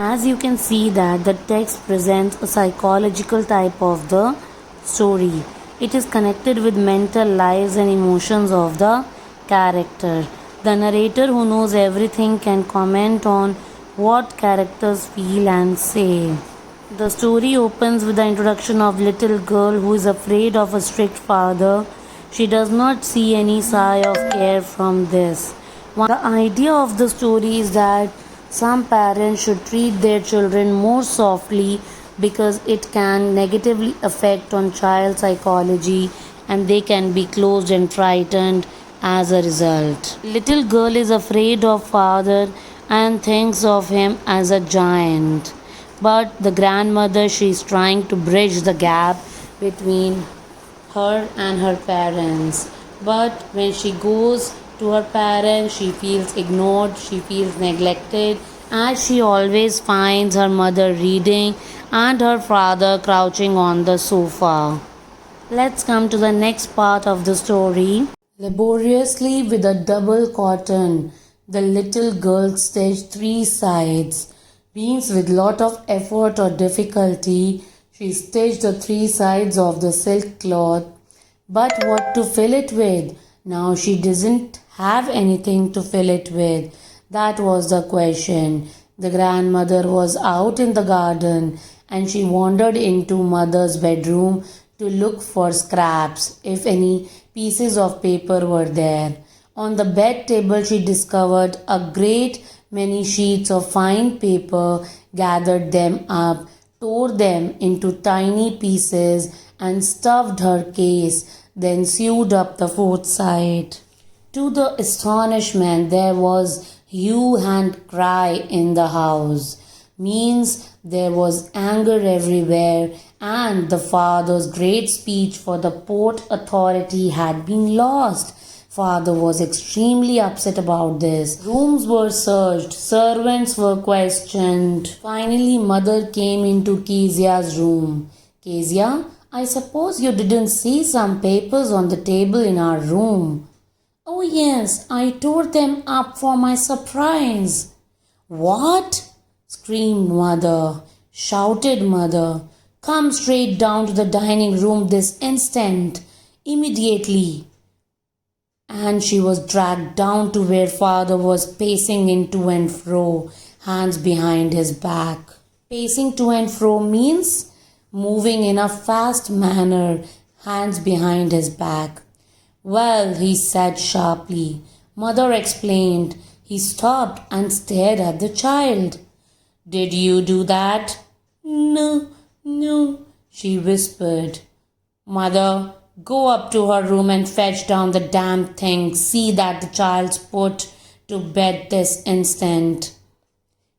As you can see that the text presents a psychological type of the story. It is connected with mental lives and emotions of the character. The narrator who knows everything can comment on what characters feel and say. The story opens with the introduction of little girl who is afraid of a strict father. She does not see any sigh of care from this. The idea of the story is that some parents should treat their children more softly because it can negatively affect on child psychology and they can be closed and frightened as a result. Little girl is afraid of father and thinks of him as a giant. But the grandmother, she is trying to bridge the gap between her and her parents. But when she goes to her parents, she feels ignored, she feels neglected, as she always finds her mother reading and her father crouching on the sofa. Let's come to the next part of the story. Laboriously with a double cotton, the little girl stitched 3 sides. Means with lot of effort or difficulty, she stitched the 3 sides of the silk cloth. But what to fill it with? Now she doesn't have anything to fill it with. That was the question. The grandmother was out in the garden and she wandered into mother's bedroom to look for scraps, if any pieces of paper were there. On the bed table she discovered a great many sheets of fine paper, gathered them up, tore them into tiny pieces and stuffed her case, then sewed up the 4th side. To the astonishment, there was hue and cry in the house. Means there was anger everywhere, and the father's great speech for the Port Authority had been lost. Father was extremely upset about this. Rooms were searched, servants were questioned. Finally, mother came into Kezia's room. Kezia, I suppose you didn't see some papers on the table in our room. Oh yes, I tore them up for my surprise. What? Screamed mother, shouted mother. Come straight down to the dining room this instant, immediately. And she was dragged down to where father was pacing in to and fro, hands behind his back. Pacing to and fro means moving in a fast manner, hands behind his back. Well, he said sharply. Mother explained. He stopped and stared at the child. Did you do that? No, she whispered. Mother, go up to her room and fetch down the damn thing. See that the child's put to bed this instant.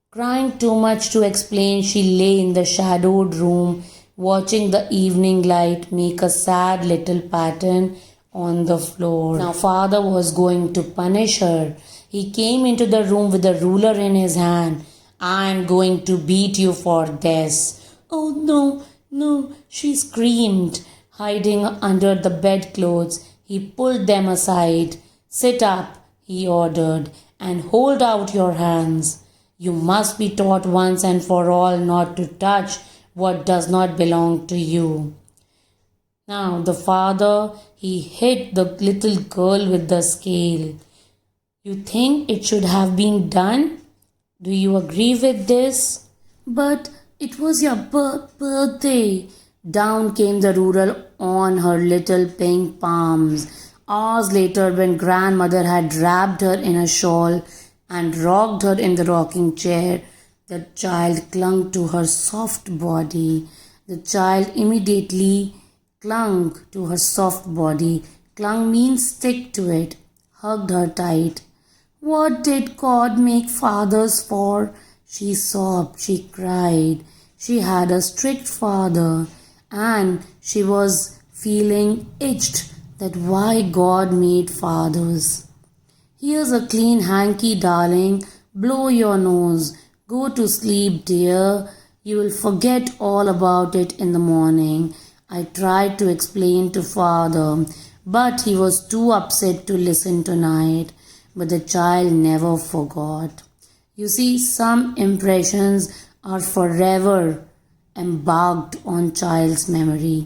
Crying too much to explain, she lay in the shadowed room, watching the evening light make a sad little pattern on the floor. Now father was going to punish her. He came into the room with a ruler in his hand. I'm going to beat you for this. Oh no, she screamed. Hiding under the bedclothes, he pulled them aside. Sit up, he ordered, and hold out your hands. You must be taught once and for all not to touch what does not belong to you. Now the father, he hit the little girl with the scale. You think it should have been done? Do you agree with this? But it was your birthday. Down came the ruler on her little pink palms. Hours later, when grandmother had wrapped her in a shawl and rocked her in the rocking chair, the child clung to her soft body. The child immediately clung to her soft body. Clung means stick to it. Hugged her tight. What did God make fathers for? She sobbed, she cried. She had a strict father, and she was feeling itched that why God made fathers. Here's a clean hanky, darling. Blow your nose. Go to sleep, dear. You will forget all about it in the morning. I tried to explain to father, but he was too upset to listen tonight. But the child never forgot. You see, some impressions are forever embarked on child's memory.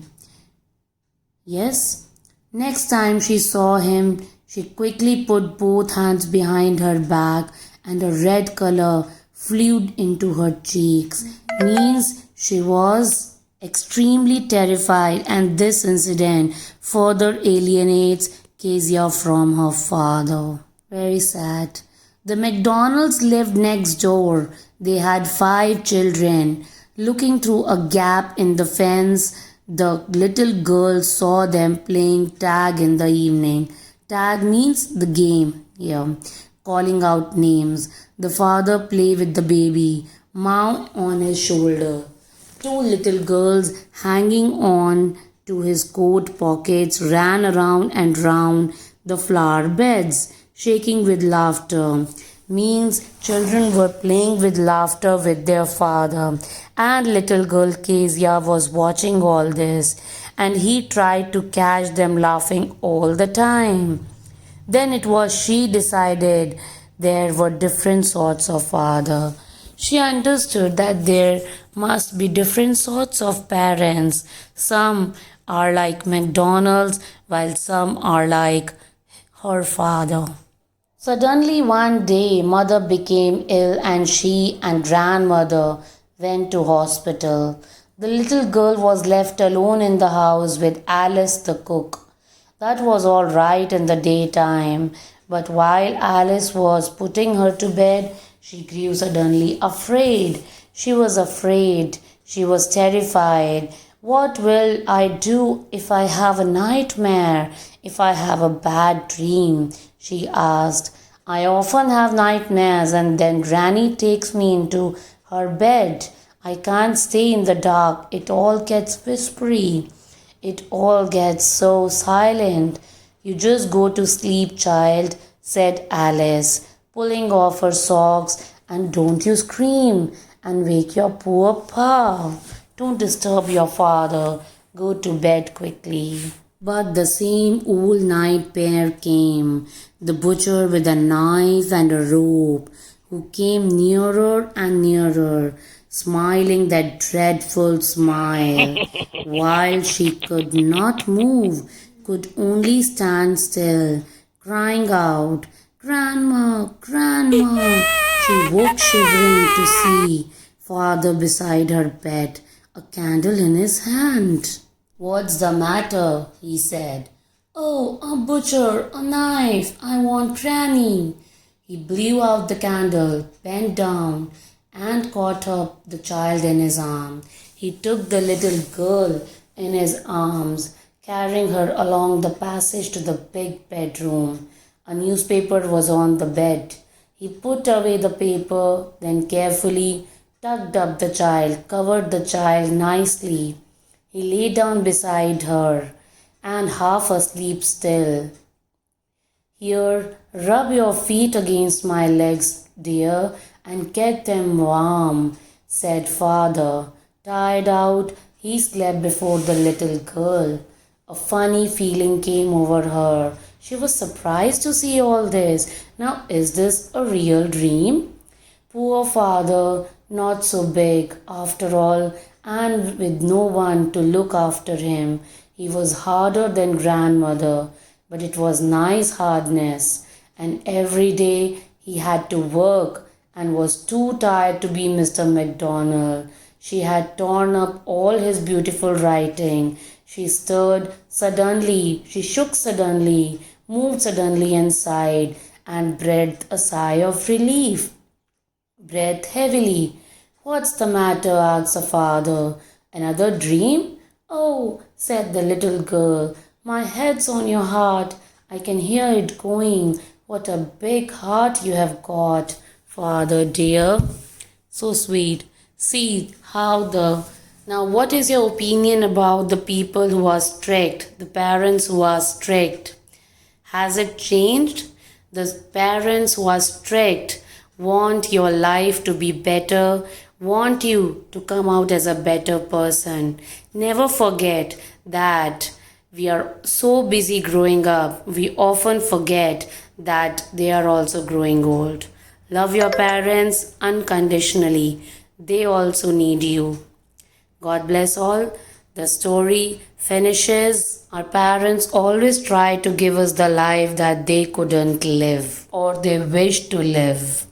Yes, next time she saw him, she quickly put both hands behind her back and a red color flew into her cheeks. Means she was extremely terrified, and this incident further alienates Kezia from her father. Very sad. The McDonalds lived next door. They had 5 children. Looking through a gap in the fence, the little girl saw them playing tag in the evening. Tag means the game here, calling out names. The father played with the baby, mom on his shoulder. 2 little girls hanging on to his coat pockets ran around and round the flower beds, shaking with laughter. Means children were playing with laughter with their father, and little girl Kezia was watching all this, and he tried to catch them laughing all the time. Then it was she decided there were different sorts of father. She understood that there must be different sorts of parents. Some are like McDonald's, while some are like her father. Suddenly one day mother became ill and she and grandmother went to hospital. The little girl was left alone in the house with Alice the cook. That was all right in the daytime, but while Alice was putting her to bed, she grew suddenly afraid. She was afraid. She was terrified. What will I do if I have a nightmare? If I have a bad dream? She asked. I often have nightmares and then Granny takes me into her bed. I can't stay in the dark. It all gets whispery. It all gets so silent. You just go to sleep, child, said Alice, pulling off her socks, and don't you scream and wake your poor pa. Don't disturb your father. Go to bed quickly. But the same old nightmare came, the butcher with a knife and a rope, who came nearer and nearer, smiling that dreadful smile, while she could not move, could only stand still, crying out, Grandma, Grandma! She woke shivering to see father beside her bed, a candle in his hand. What's the matter? He said. Oh, a butcher, a knife, I want Granny. He blew out the candle, bent down, and caught up the child in his arm. He took the little girl in his arms, carrying her along the passage to the big bedroom. A newspaper was on the bed. He put away the paper, then carefully tucked up the child, covered the child nicely. He lay down beside her, and half asleep still. Here, rub your feet against my legs, dear, and get them warm, said father. Tired out, he slept before the little girl. A funny feeling came over her. She was surprised to see all this. Now, is this a real dream? Poor father, not so big after all, and with no one to look after him. He was harder than grandmother, but it was nice hardness, and every day he had to work and was too tired to be Mr. McDonald. She had torn up all his beautiful writing. She stirred suddenly, she shook suddenly, moved suddenly and sighed, and breathed a sigh of relief. Breathed heavily. What's the matter? asked the father. Another dream? Oh, said the little girl, my head's on your heart. I can hear it going. What a big heart you have got, father dear. So sweet. See how the. Now, what is your opinion about the people who are strict, the parents who are strict? Has it changed? The parents who are strict want your life to be better, want you to come out as a better person. Never forget that we are so busy growing up, we often forget that they are also growing old. Love your parents unconditionally. They also need you. God bless all. The story finishes. Our parents always try to give us the life that they couldn't live or they wish to live.